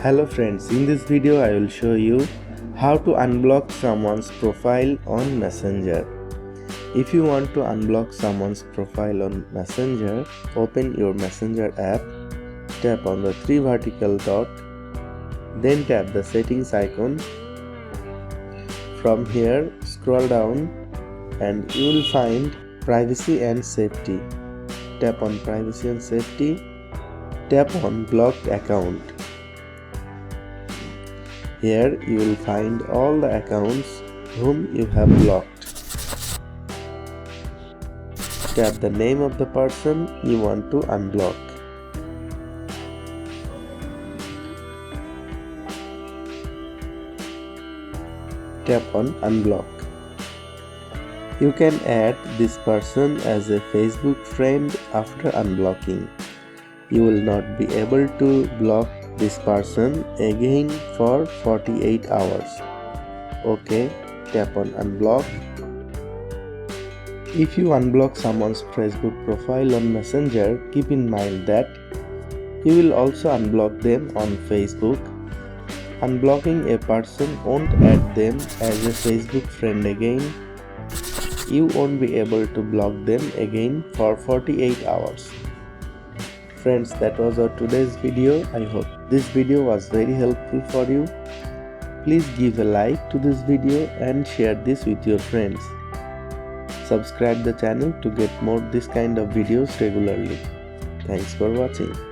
Hello friends, in this video I will show you how to unblock someone's profile on Messenger. If you want to unblock someone's profile on Messenger, open your Messenger app, tap on the three vertical dot, then tap the settings icon. From here, scroll down and you will find privacy and safety. Tap on privacy and safety, tap on blocked account. Here you will find all the accounts whom you have blocked. Tap the name of the person you want to unblock. Tap on unblock. You can add this person as a Facebook friend after unblocking. You will not be able to block this person again for 48 hours. Okay, tap on unblock. If you unblock someone's Facebook profile on Messenger, keep in mind that you will also unblock them on Facebook. Unblocking a person won't add them as a Facebook friend again. You won't be able to block them again for 48 hours. Friends, that was our today's video. I hope this video was very helpful for you. Please give a like to this video and share this with your friends. Subscribe the channel to get more this kind of videos regularly. Thanks for watching.